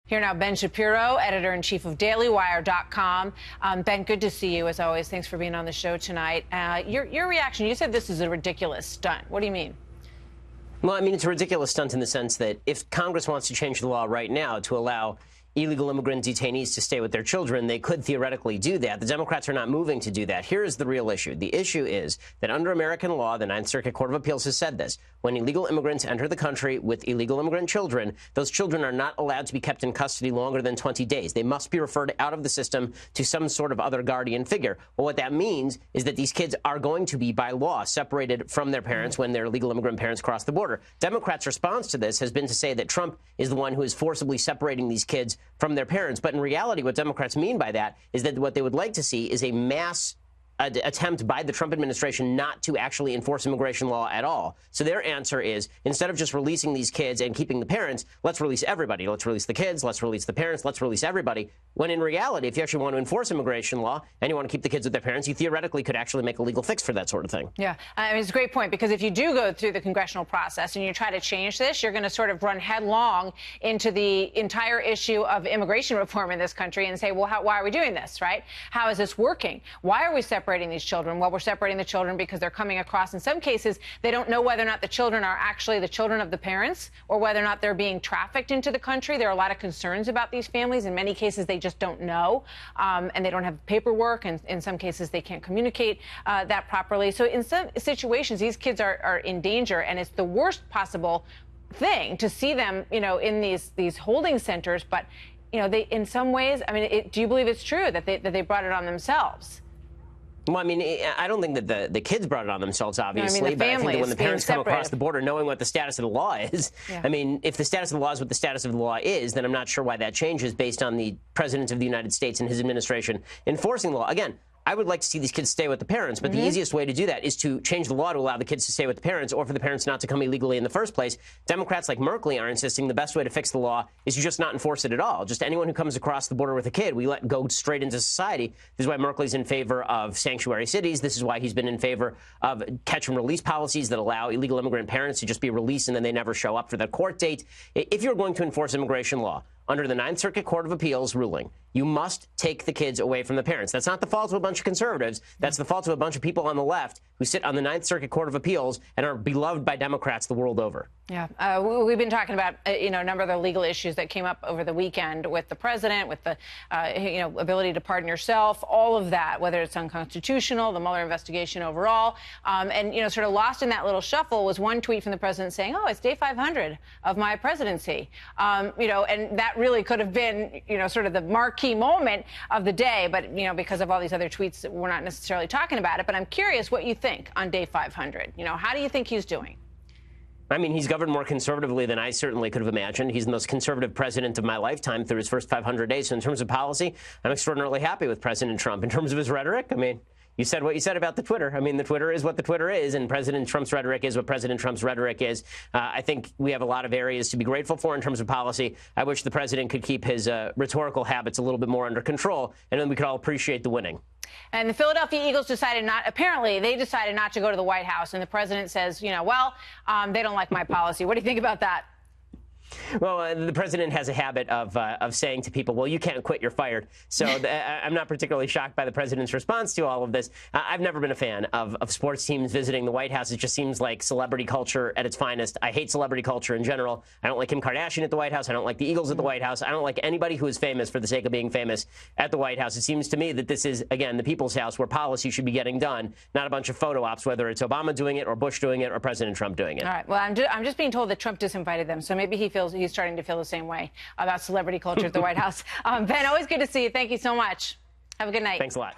Here now, Ben Shapiro, editor-in-chief of DailyWire.com. Ben, good to see you, as always. Thanks for being on the show tonight. Your reaction, you said this is a ridiculous stunt. What do you mean? Well, I mean, it's a ridiculous stunt in the sense that if Congress wants to change the law right now to allow illegal immigrant detainees to stay with their children, they could theoretically do that. The Democrats are not moving to do that. Here is the real issue. The issue is that under American law, the Ninth Circuit Court of Appeals has said this, when illegal immigrants enter the country with illegal immigrant children, those children are not allowed to be kept in custody longer than 20 days. They must be referred out of the system to some sort of other guardian figure. Well, what that means is that these kids are going to be, by law, separated from their parents when their illegal immigrant parents cross the border. Democrats' response to this has been to say that Trump is the one who is forcibly separating these kids from their parents. But in reality, what Democrats mean by that is that what they would like to see is a mass attempt by the Trump administration not to actually enforce immigration law at all. So their answer is, instead of just releasing these kids and keeping the parents, let's release everybody. Let's release the kids. Let's release the parents. Let's release everybody. When in reality, if you actually want to enforce immigration law and you want to keep the kids with their parents, you theoretically could actually make a legal fix for that sort of thing. Yeah, I mean, it's a great point, because if you do go through the congressional process and you try to change this, you're going to sort of run headlong into the entire issue of immigration reform in this country and say, well, why are we doing this, right? How is this working? Why are we separating these children? Well, we're separating the children because they're coming across. In some cases, they don't know whether or not the children are actually the children of the parents or whether or not they're being trafficked into the country. There are a lot of concerns about these families. In many cases, they just don't know, and they don't have paperwork, and in some cases, they can't communicate that properly. So in some situations, these kids are in danger, and it's the worst possible thing to see them, you know, in these holding centers. But, you know, they, in some ways, I mean, do you believe it's true that they brought it on themselves? Well, I mean, I don't think that the kids brought it on themselves, obviously, no, I mean, but I think that when the parents come across the border knowing what the status of the law is, yeah. I mean, if the status of the law is what the status of the law is, then I'm not sure why that changes based on the President of the United States and his administration enforcing the law. Again, I would like to see these kids stay with the parents, but the easiest way to do that is to change the law to allow the kids to stay with the parents or for the parents not to come illegally in the first place. Democrats like Merkley are insisting the best way to fix the law is to just not enforce it at all. Just anyone who comes across the border with a kid, we let go straight into society. This is why Merkley's in favor of sanctuary cities. This is why he's been in favor of catch and release policies that allow illegal immigrant parents to just be released and then they never show up for the court date. If you're going to enforce immigration law, under the Ninth Circuit Court of Appeals ruling, you must take the kids away from the parents. That's not the fault of a bunch of conservatives. That's the fault of a bunch of people on the left who sit on the Ninth Circuit Court of Appeals and are beloved by Democrats the world over. Yeah, we've been talking about, a number of the legal issues that came up over the weekend with the president, with the, ability to pardon yourself, all of that, whether it's unconstitutional, the Mueller investigation overall. And, sort of lost in that little shuffle was one tweet from the president saying, oh, it's day 500 of my presidency. And that really could have been, sort of the marquee moment of the day. But, because of all these other tweets, we're not necessarily talking about it. But I'm curious what you think on day 500. How do you think he's doing? I mean, he's governed more conservatively than I certainly could have imagined. He's the most conservative president of my lifetime through his first 500 days. So in terms of policy, I'm extraordinarily happy with President Trump. In terms of his rhetoric, I mean, you said what you said about the Twitter. I mean, the Twitter is what the Twitter is, and President Trump's rhetoric is what President Trump's rhetoric is. I think we have a lot of areas to be grateful for in terms of policy. I wish the president could keep his rhetorical habits a little bit more under control, and then we could all appreciate the winning. And the Philadelphia Eagles decided they decided not to go to the White House, and the president says, they don't like my policy. What do you think about that? Well, the president has a habit of saying to people, well, you can't quit, you're fired. So I'm not particularly shocked by the president's response to all of this. I've never been a fan of sports teams visiting the White House. It just seems like celebrity culture at its finest. I hate celebrity culture in general. I don't like Kim Kardashian at the White House. I don't like the Eagles at the White House. I don't like anybody who is famous for the sake of being famous at the White House. It seems to me that this is, again, the people's house where policy should be getting done, not a bunch of photo ops, whether it's Obama doing it or Bush doing it or President Trump doing it. All right. Well, I'm just being told that Trump disinvited them, so maybe he's starting to feel the same way about celebrity culture at the White House. Ben, always good to see you. Thank you so much. Have a good night. Thanks a lot.